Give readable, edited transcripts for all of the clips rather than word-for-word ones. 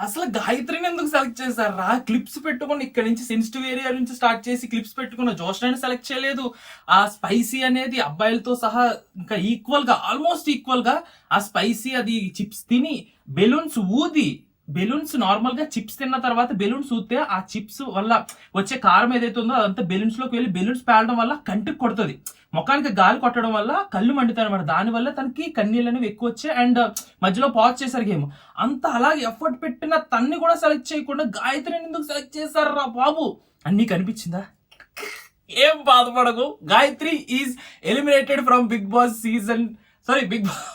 అసలు గాయత్రిని ఎందుకు సెలెక్ట్ చేశారా? క్లిప్స్ పెట్టుకుని ఇక్కడ నుంచి సెన్సిటివ్ ఏరియా నుంచి స్టార్ట్ చేసి క్లిప్స్ పెట్టుకున్న జోష్నాని సెలెక్ట్ చేయలేదు. ఆ స్పైసీ అనేది అబ్బాయిలతో సహా ఇంకా ఈక్వల్ గా, ఆల్మోస్ట్ ఈక్వల్ గా ఆ స్పైసీ అది చిప్స్ తిని బెలూన్స్ ఊది, బెలూన్స్ నార్మల్ గా చిప్స్ తిన్న తర్వాత బెలూన్స్ ఊతే ఆ చిప్స్ వల్ల వచ్చే కారం ఏదైతే ఉందో అదంతా బెలూన్స్ లోకి వెళ్ళి బెలూన్స్ పేలడం వల్ల కంటికి కొడుతుంది, ముఖానికి గాలి కొట్టడం వల్ల కళ్ళు మండుతాయి అనమాట. దాని వల్ల తనకి కన్నీళ్ళు అనేవి ఎక్కువ వచ్చాయి అండ్ మధ్యలో పాజ్ చేశారు గేమ్ అంతా. అలాగే ఎఫర్ట్ పెట్టిన తన్ని కూడా సెలెక్ట్ చేయకుండా గాయత్రిని ఎందుకు సెలెక్ట్ చేశారు రా బాబు అని నీకు అనిపించిందా? ఏం బాధపడకు, Gayatri is eliminated from Bigg Boss Bigg Boss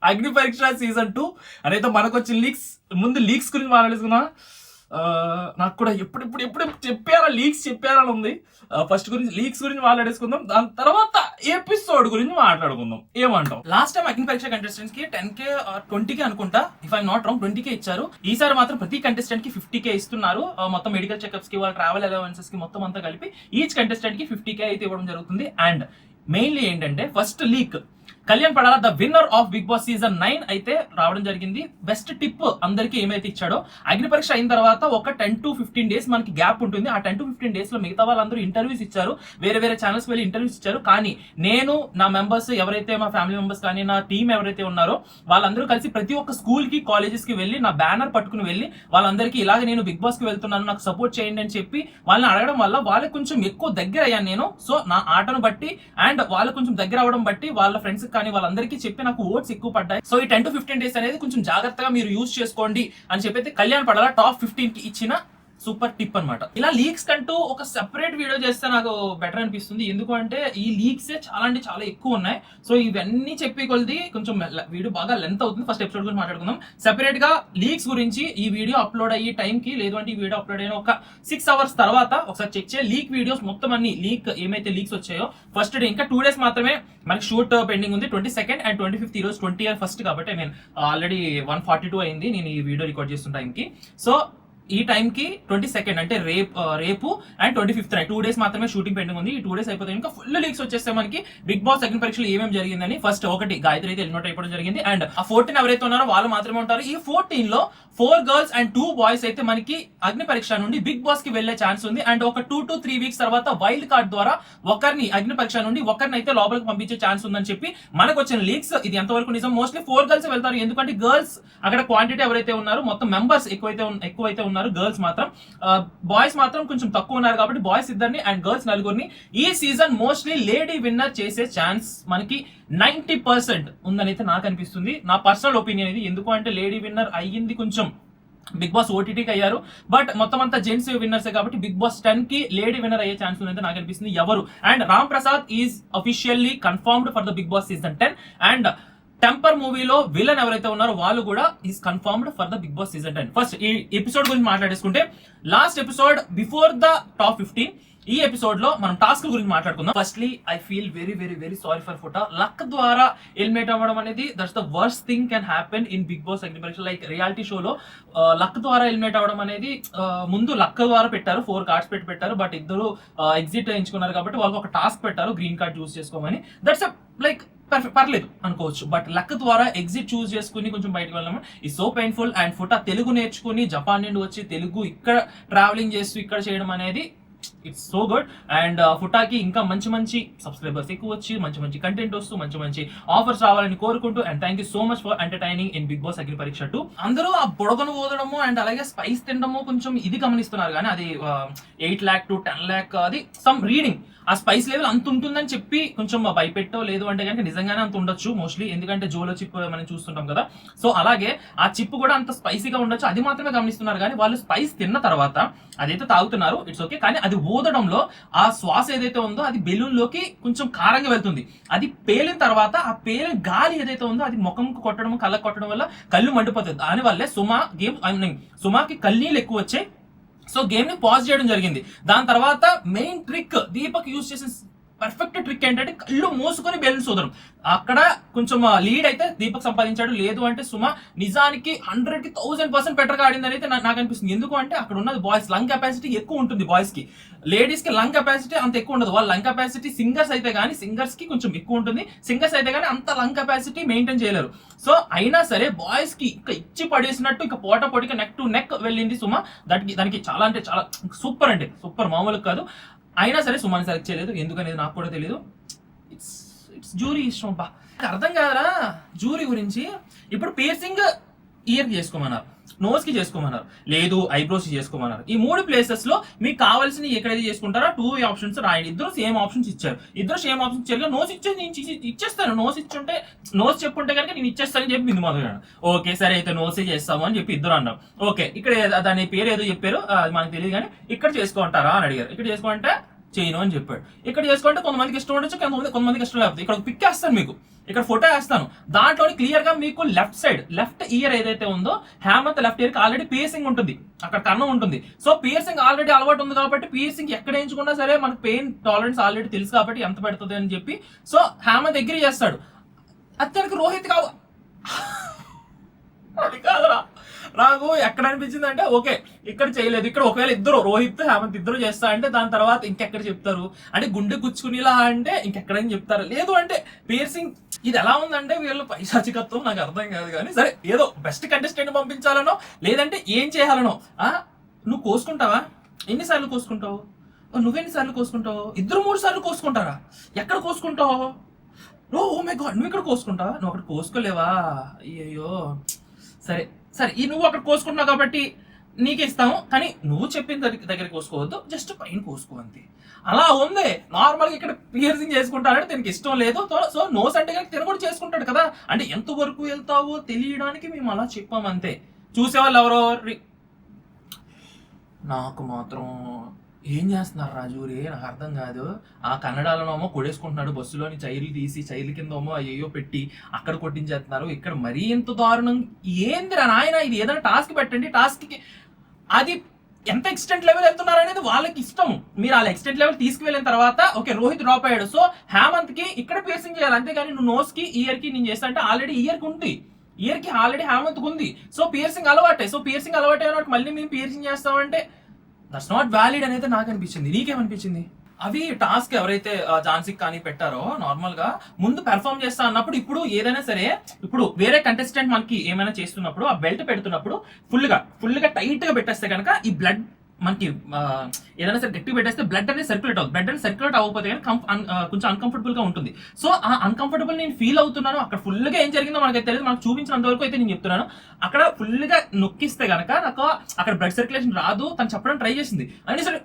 Agni Pariksha season 2 అనేది మనకు వచ్చిన లీక్స్. ముందు లీక్స్ గురించి మాట్లాడేసుకున్నా. నాకు కూడా ఎప్పుడు చెప్పారని ఉంది. ఫస్ట్ లీక్స్ గురించి మాట్లాడేసుకుందాం, దాని తర్వాత ఎపిసోడ్ గురించి మాట్లాడుకుందాం. ఏమంటాం? లాస్ట్ టైం అగ్ని పరీక్ష కంటెస్టెంట్స్ కి 10K 20K అనుకుంటా, if I'm not wrong 20K ఇచ్చారు. ఈసారి మాత్రం ప్రతి కంటెస్టెంట్ కి 50K ఇస్తున్నారు. మొత్తం మెడికల్ చెకప్స్ కి, వాళ్ళ ట్రావెల్ అలవెన్సెస్ కి మొత్తం అంతా కలిపి ఈచ్ కంటెస్టెంట్ కి 50K అయితే ఇవ్వడం జరుగుతుంది. అండ్ మెయిన్లీ ఏంటంటే first leak Kalyan Padala the winner of Bigg Boss season 9 అయితే రావడం జరిగింది. బెస్ట్ టిప్ అందరికి ఏమైతే ఇచ్చాడో, అగ్ని పరీక్ష అయిన తర్వాత ఒక 10 to 15 డేస్ మనకి గ్యాప్ ఉంటుంది. ఆ 10 to 15 డేస్ లో మిగతా వాళ్ళందరూ ఇంటర్వ్యూస్ ఇచ్చారు, వేరే వేరే ఛానల్స్ వెళ్ళి ఇంటర్వ్యూస్ ఇచ్చారు. కానీ నేను, నా మెంబర్స్ ఎవరైతే, మా ఫ్యామిలీ మెంబర్స్ కానీ నా టీం ఎవరైతే ఉన్నారో వాళ్ళందరూ కలిసి ప్రతి ఒక్క స్కూల్ కి, కాలేజెస్ కి వెళ్ళి నా బ్యానర్ పట్టుకుని వెళ్ళి వాళ్ళందరికీ ఇలాగ నేను బిగ్ బాస్ కి వెళ్తున్నాను, నాకు సపోర్ట్ చేయండి అని చెప్పి వాళ్ళని అడగడం వల్ల వాళ్ళకి కొంచెం ఎక్కువ దగ్గర అయ్యాను నేను. సో నా ఆటను బట్టి అండ్ వాళ్ళు కొంచెం దగ్గర అవడం బట్టి వాళ్ళ ఫ్రెండ్స్ కానీ వాళ్ళందరికీ చెప్పి నాకు ఓట్స్ ఎక్కువ పడ్డాయి. సో ఈ 10 to 15 డేస్ అనేది కొంచెం జాగ్రత్తగా మీరు యూజ్ చేసుకోండి అని చెప్పి కళ్యాణ్ పడాల టాప్ 15 కి ఇచ్చిన సూపర్ టిప్ అనమాట. ఇలా లీక్స్ కంటూ ఒక సెపరేట్ వీడియో చేస్తే నాకు బెటర్ అనిపిస్తుంది. ఎందుకు అంటే ఈ లీక్స్ చాలా అంటే చాలా ఎక్కువ ఉన్నాయి. సో ఇవన్నీ చెప్పి కొలిది కొంచెం వీడియో బాగా లెంత్ అవుతుంది. ఫస్ట్ ఎపిసోడ్ గురించి మాట్లాడుకుందాం. సెపరేట్ గా లీక్స్ గురించి ఈ వీడియో అప్లోడ్ అయ్యే టైం కి, లేదు అంటే ఈ వీడియో అప్లోడ్ అయిన ఒక 6 hours తర్వాత ఒకసారి చెక్ చేయ లీక్ వీడియోస్ మొత్తం అన్ని ఏమైతే లీక్స్ వచ్చాయో ఫస్ట్ డే, ఇంకా 2 days మాత్రమే మనకి షూట్ పెండింగ్ ఉంది. 22nd and 25th, ఈ రోజు 21st కాబట్టి ఐ మీన్ ఆల్రెడీ 1:42 అయింది నేను ఈ వీడియో రికార్డ్ చేస్తున్న టైంకి. సో ఈ టైం కి 22nd అంటే రేపు అండ్ 25th 2 days మాత్రమే షూటింగ్ పెండింగ్ ఉంది. ఈ 2 days అయిపోతే ఇంకా ఫుల్ లీక్స్ వచ్చేస్తే మనకి బిగ్ బాస్ అగ్ని పరీక్షలు ఏమేమి జరిగిందని. ఫస్ట్ ఒకటి, గాయత్రి అయితే ఎలిమినేట్ అయిపోవడం జరిగింది. అండ్ ఆ 14 ఎవరైతే ఉన్నారో వాళ్ళు మాత్రమే ఉంటారు. ఈ 14 లో 4 girls and 2 boys అయితే మనకి అగ్ని పరీక్ష నుండి బిగ్ బాస్ కి వెళ్లే ఛాన్స్ ఉంది. అండ్ ఒక 2 to 3 weeks తర్వాత వైల్డ్ కార్డ్ ద్వారా ఒకరిని అగ్ని పరీక్ష నుండి ఒకరిని అయితే లోపలికి పంపించే ఛాన్స్ ఉందని చెప్పి మనకు వచ్చిన లీక్స్. ఇది ఎంతవరకు నిజం? మోస్ట్లీ 4 girls వెళ్తారు, ఎందుకంటే గర్ల్స్ అక్కడ క్వాంటిటీ ఎవరైతే ఉన్నారో మొత్తం మెంబర్స్ ఎక్కువైతే ఉన్నారు, గర్ల్స్ మాత్రం, బాయ్స్ మాత్రం కొంచెం తక్కువ ఉన్నారు కాబట్టి బాయ్స్ ఇద్దరిని అండ్ గర్ల్స్ 4 ఈ సీజన్ మోస్ట్లీ లేడీ విన్నర్ చేసే ఛాన్స్ మనకి 90% ఉందని అయితే నాకు అనిపిస్తుంది. నా పర్సనల్ ఒపీనియన్ ఇది. ఎందుకు అంటే లేడీ విన్నర్ అయ్యింది కొంచెం బిగ్ బాస్ ఓటీటీకి అయ్యారు, బట్ మొత్తం అంతా జెంట్స్ విన్నర్సే కాబట్టి బిగ్ బాస్ 10 కి లేడీ విన్నర్ అయ్యే ఛాన్స్ ఉందంటే నాకు అనిపిస్తుంది. ఎవరు? And Ram Prasad is officially confirmed for the Bigg Boss season 10. And temper మూవీలో విలన్ ఎవరైతే ఉన్నారో వాళ్ళు కూడా is confirmed for the Bigg Boss season 10. First ఈ ఎపిసోడ్ గురించి మాట్లాడేసుకుంటే, last episode before the top 15, ఈ ఎపిసోడ్ లో మనం టాస్క్ గురించి మాట్లాడుకుందాం. Firstly I feel very very very sorry for ఫుటా. లక్ ద్వారా ఎలిమినేట్ అవ్వడం అనేది that's the worst thing can happen in Bigg Boss Agni పరీక్ష. లైక్ రియాలిటీ షోలో లక్ ద్వారా ఎలిమినేట్ అవ్వడం అనేది, ముందు లక్ ద్వారా పెట్టారు, 4 cards పెట్టారు, బట్ ఇద్దరు ఎగ్జిట్ ఎంచుకున్నారు కాబట్టి వాళ్ళకి ఒక టాస్క్ పెట్టారు, గ్రీన్ కార్డ్ చూస్ చేసుకోమని. దట్స్ లైక్ పర్లేదు అనుకోవచ్చు. బట్ లక్ ద్వారా ఎగ్జిట్ చూస్ చేసుకుని కొంచెం బయటకు వెళ్ళాము. ఈ సో పెయిన్ఫుల్. అండ్ ఫుటా తెలుగు నేర్చుకుని జపాన్ నుండి వచ్చి తెలుగు ఇక్కడ ట్రావెలింగ్ చేస్తూ ఇక్కడ చేయడం అనేది ఇట్స్ సో గుడ్. అండ్ ఫుటాకి ఇంకా మంచి సబ్స్క్రైబర్స్ ఎక్కువ వచ్చి మంచి కంటెంట్ వస్తూ మంచి ఆఫర్స్ రావాలని కోరుకుంటూ, and thank you so much for entertaining in Bigg Boss Agni Pariksha 2. అందరూ ఆ బుడగను ఓదడము అండ్ అలాగే స్పైస్ తినడము కొంచెం ఇది గమనిస్తున్నారు, కానీ అది 8 lakh to 10 lakh అది సమ్ రీడింగ్. ఆ స్పైస్ లెవెల్ అంత ఉంటుందని చెప్పి కొంచెం భయపెట్టో, లేదు అంటే కనుక నిజంగానే అంత ఉండొచ్చు మోస్ట్లీ, ఎందుకంటే జోలో చిప్ మనం చూస్తుంటాం కదా. సో అలాగే ఆ చిప్ కూడా అంత స్పైసీగా ఉండొచ్చు, అది మాత్రమే గమనిస్తున్నారు. కానీ వాళ్ళు స్పైస్ తిన్న తర్వాత అదైతే తాగుతున్నారు, ఇట్స్ ఓకే. కానీ అది ఊదడంలో ఆ శ్వాస ఏదైతే ఉందో అది బెలూన్ లోకి కొంచెం కారంగా వెళ్తుంది. అది పేలిన తర్వాత ఆ పేలిన గాలి ఏదైతే ఉందో అది ముఖంకు కొట్టడం, కళ్ళకు కొట్టడం వల్ల కళ్ళు మండిపోతుంది. దానివల్లే సుమాకి కళ్ళీళ్ళు ఎక్కువ వచ్చాయి. సో గేమ్ ని పాజ్ చేయడం జరిగింది. దాని తర్వాత మెయిన్ ట్రిక్ దీపక్ యూజ్ చేసిన పర్ఫెక్ట్ ట్రిక్ ఏంటంటే కళ్ళు మూసుకొని బెలూన్స్ వదలం. అక్కడ కొంచెం లీడ్ అయితే దీపక్ సంపాదించాడు, లేదు అంటే సుమ నిజానికి 100కి 1000% బెటర్ గా ఆడిందని అయితే నాకు అనిపిస్తుంది. ఎందుకు అంటే అక్కడ ఉన్నది బాయ్స్ లంగ్ కెపాసిటీ ఎక్కువ ఉంటుంది, బాయ్స్ కి. లేడీస్ కి లంగ్ కెపాసిటీ అంత ఎక్కువ ఉండదు. వాళ్ళ లంగ్ కెపాసిటీ సింగర్స్ అయితే కానీ సింగర్స్ కి కొంచెం ఎక్కువ ఉంటుంది, సింగర్స్ అయితే కానీ అంత లంగ్ కెపాసిటీ మెయింటైన్ చేయలేరు. సో అయినా సరే బాయ్స్ కి ఇంకా ఇచ్చి పడేసినట్టు ఇంకా పోట పొడికి నెక్ టు నెక్ వెళ్ళింది సుమ. దానికి చాలా అంటే చాలా సూపర్, అంటే సూపర్, మామూలు కాదు. అయినా సరే సుమాని సెలెక్ట్ చేయలేదు, ఎందుకనేది నాకు కూడా తెలియదు. ఇట్స్ జూరీ ఇష్టం. అబ్బా అర్థం కాదరా జూరీ గురించి. ఇప్పుడు పియర్సింగ్ ఇయర్ కి చేసుకోమన్నారు, నోస్ కి చేసుకోమన్నారు, లేదు ఐబ్రోస్ చేసుకోమన్నారు. ఈ 3 ప్లేసెస్ లో మీకు కావాల్సిన ఎక్కడైతే చేసుకుంటారో 2 ఆప్షన్స్ రాయండి. ఇద్దరు సేమ్ ఆప్షన్స్ ఇచ్చారు, నోస్ ఇచ్చేస్తాను. నోస్ చెప్పుంటే కనుక నేను ఇచ్చేస్తానని చెప్పి బిందు మాధవ్. ఓకే సరే అయితే నోసే చేస్తాము అని చెప్పి ఇద్దరు అన్నారు. ఓకే ఇక్కడ దాని పేరు ఏదో చెప్పారు, అది మనకు తెలియదు, కానీ ఇక్కడ చేసుకుంటారా అని అడిగారు. ఇక్కడ చేసుకుంటే చేయను అని చెప్పాడు. ఇక్కడ చేసుకుంటే కొంతమందికి ఇష్టం ఉండొచ్చు, కొంతమందికి ఇష్టం లేకపోతే. ఇక్కడ పిక్ వేస్తాను మీకు, ఇక్కడ ఫోటో వేస్తాను, దాంట్లో క్లియర్ గా మీకు లెఫ్ట్ ఇయర్ ఏదైతే ఉందో హేమంత్ లెఫ్ట్ ఇయర్ కి ఆల్రెడీ పియర్సింగ్ ఉంటుంది, అక్కడ కన్నం ఉంటుంది. సో పియర్సింగ్ ఆల్రెడీ అలవాటు ఉంది కాబట్టి పియర్సింగ్ ఎక్కడ ఎంచుకున్నా సరే మనకు పెయిన్ టాలరెన్స్ ఆల్రెడీ తెలుసు కాబట్టి ఎంత పెడుతుంది అని చెప్పి సో హేమంత్ అగ్రీ చేస్తాడు. అతనికి రోహిత్ కావు అది కాదురా. నాకు ఎక్కడ అనిపించింది అంటే ఓకే ఇక్కడ చేయలేదు, ఇక్కడ ఒకవేళ ఇద్దరు రోహిత్ హేమంత్ ఇద్దరు చేస్తా అంటే దాని తర్వాత ఇంకెక్కడ చెప్తారు అంటే గుండె గుచ్చుకునేలా అంటే ఇంకెక్కడైనా చెప్తారు. లేదు అంటే పియర్సింగ్ ఇది ఎలా ఉందంటే వీళ్ళు పైశాచికత్వం నాకు అర్థం కాదు. కానీ సరే ఏదో బెస్ట్ కంటెస్టెంట్ పంపించాలనో లేదంటే ఏం చేయాలనో. నువ్వు కోసుకుంటావా? ఎన్నిసార్లు కోసుకుంటావు? నువ్వెన్నిసార్లు కోసుకుంటావు? 2-3 సార్లు కోసుకుంటారా? ఎక్కడ కోసుకుంటావు? ఓ మై గాడ్, నువ్వు ఇక్కడ కోసుకుంటావా? నువ్వు అక్కడ కోసుకోలేవా? అయ్యో సరే ఈ నువ్వు అక్కడ కోసుకుంటున్నావు కాబట్టి నీకు ఇస్తాము, కానీ నువ్వు చెప్పిన దగ్గర కోసుకోవద్దు, జస్ట్ పైన కోసుకో అంతే. అలా ఉంది. నార్మల్ గా ఇక్కడ పియర్సింగ్ చేసుకుంటాడంటే తనకి ఇష్టం లేదు. సో నోస్ అంటే కనుక తిన కూడా చేసుకుంటాడు కదా. అంటే ఎంత వరకు వెళ్తావో తెలియడానికి మేము అలా చెప్పాం అంతే. చూసేవాళ్ళు ఎవరో నాకు మాత్రం ఏం చేస్తున్నారు రాజూరి నాకు అర్థం కాదు. ఆ కన్నడలోనేమో కొడేసుకుంటున్నాడు, బస్సులోని చైర్లు తీసి చైర్ల కిందేమో అయ్యో పెట్టి అక్కడ కొట్టించేస్తున్నారు. ఇక్కడ మరీ ఎంత దారుణం ఏందిరా నాయన. ఇది ఏదైనా టాస్క్ పెట్టండి, టాస్క్ కి అది ఎంత ఎక్స్టెంట్ లెవెల్ వెళ్తున్నారు అనేది వాళ్ళకి ఇష్టం. మీరు వాళ్ళ ఎక్స్టెంట్ లెవెల్ తీసుకువెళ్ళిన తర్వాత ఓకే రోహిత్ డ్రాప్ అయ్యాడు, సో హేమంత్ కి ఇక్కడ పియర్సింగ్ చేయాలి అంతేగాని నువ్వు నోస్ కి ఇయర్ కి నేను చేస్తా అంటే ఆల్రెడీ ఇయర్ కి ఉంది, ఇయర్ కి ఆల్రెడీ హేమంత్ ఉంది. సో పియర్సింగ్ అలవాటే. సో పియర్సింగ్ అలవాటే అన్నట్టు మళ్ళీ మేము పియర్సింగ్ చేస్తామంటే దట్స్ నాట్ వ్యాలిడ్ అనేది నాకు అనిపించింది. నీకేమనిపించింది? అవి టాస్క్ ఎవరైతే ఝాన్సీకి కానీ పెట్టారో నార్మల్ గా ముందు పెర్ఫామ్ చేస్తా అన్నప్పుడు, ఇప్పుడు ఏదైనా సరే ఇప్పుడు వేరే కంటెస్టెంట్ మనకి ఏమైనా చేస్తున్నప్పుడు ఆ బెల్ట్ పెడుతున్నప్పుడు ఫుల్ గా టైట్ గా పెట్టేస్తే కనుక ఈ బ్లడ్ మనకి ఏదైనా సరే గట్టి పెట్టేస్తే బ్లడ్ అనేది సర్క్యులేట్ అవుతుంది. బ్లడ్ అనేది సర్క్యులేట్ అవ్వకపోతే కానీ కొంచెం అన్కంఫర్టబుల్ గా ఉంటుంది. సో ఆ అన్కంఫర్టబుల్ నేను ఫీల్ అవుతున్నాను. అక్కడ ఫుల్ గా ఏం జరిగిందో మనకైతే తెలియదు, మనకు చూపించినంత వరకు అయితే నేను చెప్తున్నాను. అక్కడ ఫుల్ గా నొక్కిస్తే గనక నాకు అక్కడ బ్లడ్ సర్క్యులేషన్ రాదు తను చెప్పడం ట్రై చేసింది. అని సరే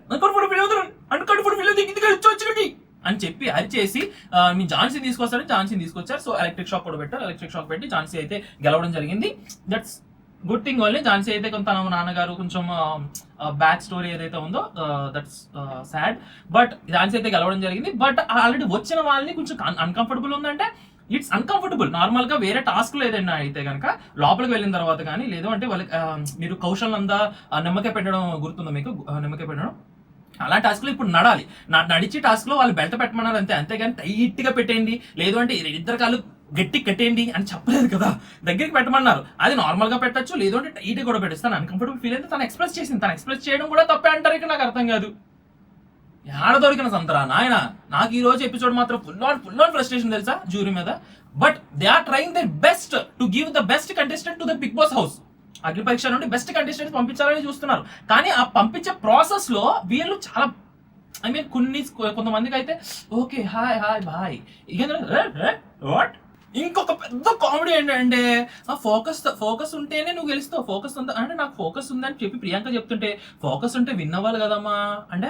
అని చెప్పి అరిచేసి మీ ఝాన్సీ తీసుకొచ్చారు. సో ఎలక్ట్రిక్ షాక్ కూడా పెట్టారు. ఎలక్ట్రిక్ షాక్ పెట్టి ఝాన్సీ అయితే గెలవడం జరిగింది. That's good thing only. Jhansi అయితే కొంత నాన్నగారు కొంచెం బ్యాక్ స్టోరీ ఏదైతే ఉందో దట్స్ సాడ్. బట్ ఝాన్సీ అయితే గెలవడం జరిగింది. బట్ ఆల్రెడీ వచ్చిన వాళ్ళని కొంచెం అన్కంఫర్టబుల్ ఉందంటే ఇట్స్ అన్కంఫర్టబుల్. నార్మల్ గా వేరే టాస్క్ లో ఏదైనా అయితే కనుక లోపలికి వెళ్ళిన తర్వాత కానీ లేదు అంటే వాళ్ళకి మీరు కౌశల్ నందా నిమ్మకాయ పెట్టడం గుర్తుందా మీకు? నిమ్మకాయ పెట్టడం అలా టాస్క్ లో ఇప్పుడు నడిచి టాస్క్ లో వాళ్ళు బెల్ట్ పెట్టమన్నారు అంతే. అంతేగాని టైట్ గా పెట్టేయండి లేదు అంటే ఇద్దరు కాళ్ళు గట్టి కట్టేయండి అని చెప్పలేదు కదా, దగ్గరికి పెట్టమన్నారు. అది నార్మల్ గా పెట్టచ్చు, లేదు అంటే టైట్ కూడా పెట్టేస్తాను. అన్కంఫర్టబుల్ ఫీల్ అయితే తను ఎక్స్ప్రెస్ చేసింది. తను ఎక్స్ప్రెస్ చేయడం కూడా తప్పే అంటారు ఇక్కడ. నాకు అర్థం కాదు ఏడ దొరికిన సంతరా నాయన. నాకు ఈ రోజు ఎపిసోడ్ మాత్రం ఫుల్ ఆన్ ఫ్రస్ట్రేషన్ తెలుసా జ్యూరీ మీద. But they are trying their best to give the best contestant to the Bigg Boss house. Agni Pariksha నుండి బెస్ట్ కంటెస్టెంట్స్ పంపించాలని చూస్తున్నారు. కానీ ఆ పంపించే ప్రాసెస్ లో వీళ్ళు చాలా కొంతమందికి అయితే ఓకే హాయ్ బాయ్ వాట్. ఇంకొక పెద్ద కామెడీ ఏంటంటే ఫోకస్ ఉంటేనే నువ్వు గెలుస్తావు. ఫోకస్ ఉందా అంటే నాకు ఫోకస్ ఉందని చెప్పి ప్రియాంక చెప్తుంటే ఫోకస్ ఉంటే విన్ అవ్వాలి కదమ్మా అంటే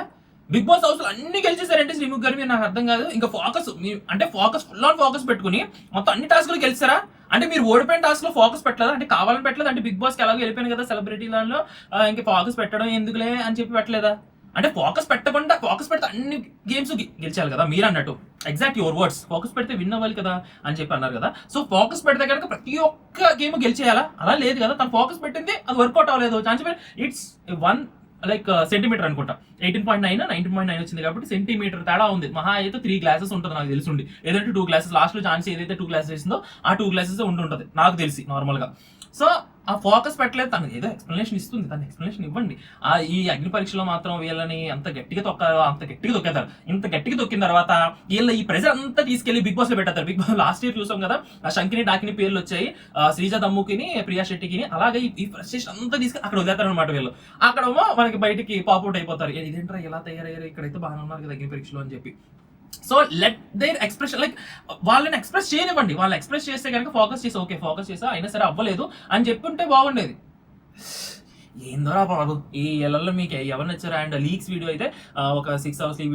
బిగ్ బాస్ హౌస్ లో అన్ని గెలిచేసారంటే శ్రీముఖ్ గారు మీరు నాకు అర్థం కాదు. ఇంకా ఫోకస్ ఫుల్ ఆన్ ఫోకస్ పెట్టుకుని మొత్తం అన్ని టాస్క్లు గెలిచారా అంటే మీరు ఓడిపోయిన టాస్క్ లో ఫోకస్ పెట్టలేదు అంటే కావాలని పెట్టలేదు అంటే బిగ్ బాస్ కి ఎలాగో వెళ్ళిపోయాను కదా సెలబ్రిటీ దానిలో ఇంకా ఫోకస్ పెట్టడం ఎందుకులే అని చెప్పి పెట్టలేదా అంటే ఫోకస్ పెట్టకుండా ఫోకస్ పెడితే అన్ని గేమ్స్ గెలిచాలి కదా మీరు అన్నట్టు. ఎగ్జాక్ట్ యువర్ వర్డ్స్, ఫోకస్ పెడితే విన్ అవ్వాలి కదా అని చెప్పి అన్నారు కదా. సో ఫోకస్ పెడితే కనుక ప్రతి ఒక్క గేమ్ గెలిచేయాలా? అలా లేదు కదా. తను ఫోకస్ పెట్టింది అది వర్కౌట్ అవ్వలేదు chance. It's one like centimetre అనుకుంటా. 18.9 19.9 వచ్చింది కాబట్టి సెంటీమీటర్ తేడా ఉంది. మహా అయితే 3 గ్లాసెస్ ఉంటుంది నాకు తెలిసి ఉండి, ఏదంటే 2 గ్లాసెస్ లాస్ట్ లో ఛాన్స్ ఏదైతే 2 గ్లాసెస్ వేసిందో ఆ 2 గ్లాసెస్ ఉంటుంటది నాకు తెలిసి నార్మల్ గా. సో ఆ ఫోకస్ పెట్టలేదు, తను ఏదో ఎక్స్ప్లెనేషన్ ఇస్తుంది, తను ఎక్స్ప్లెనేషన్ ఇవ్వండి. ఈ అగ్ని పరీక్షలో మాత్రం వీళ్ళని అంత గట్టిగా తొక్కారో అంత గట్టిగా తొక్కేతారు. ఇంత గట్టిగా తొక్కిన తర్వాత వీళ్ళ ఈ ప్రెజర్ అంతా తీసుకెళ్లి బిగ్ బాస్ లో పెట్టారు. బిగ్ బాస్ లాస్ట్ ఇయర్ చూసాం కదా, ఆ శంకిని డాకిని పేర్లు వచ్చాయి, శ్రీజ దమ్ముకిని ప్రియా శెట్టికి. అలాగే ఈ ఫ్రస్ట్రేషన్ అంతా తీసుకెళ్ళి అక్కడ వదిలేతారు అనమాట వీళ్ళు. అక్కడేమో మనకి బయటికి పాపౌట్ అయిపోతారు, ఇదేంట్రా ఇలా తయారయ్యారు, ఇక్కడైతే బాగానే ఉన్నారు కదా అగ్ని పరీక్షలో అని చెప్పి. So let their expression, like వాళ్ళని ఎక్స్ప్రెస్ చేయనివ్వండి. వాళ్ళు ఎక్స్ప్రెస్ చేస్తే కనుక ఫోకస్ చేసి ఓకే ఫోకస్ చేసా అయినా సరే అవ్వలేదు అని చెప్పుంటే బాగుండేది. ఏందోరా బాబు ఈ ఎల్లలో మీకు ఎవరు నచ్చారు. అండ్ లీక్స్ వీడియో అయితే ఒక 6 hours ఈ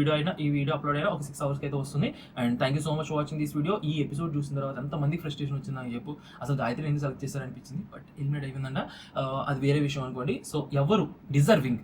వీడియో అప్లోడ్ అయినా ఒక 6 hours అయితే వస్తుంది. And thank you so much watching this video. ఈ ఎపిసోడ్ చూసిన తర్వాత ఎంతమంది ఫ్రస్ట్రేషన్ వచ్చింది నాకు చెప్పు. అసలు గాయత్రి ఎందుకు సెలెక్ట్ చేశారనిపించింది, బట్ ఎలిమినేట్ అయిపోయిందంట, అది వేరే విషయం అనుకోండి. సో ఎవరు డిజర్వింగ్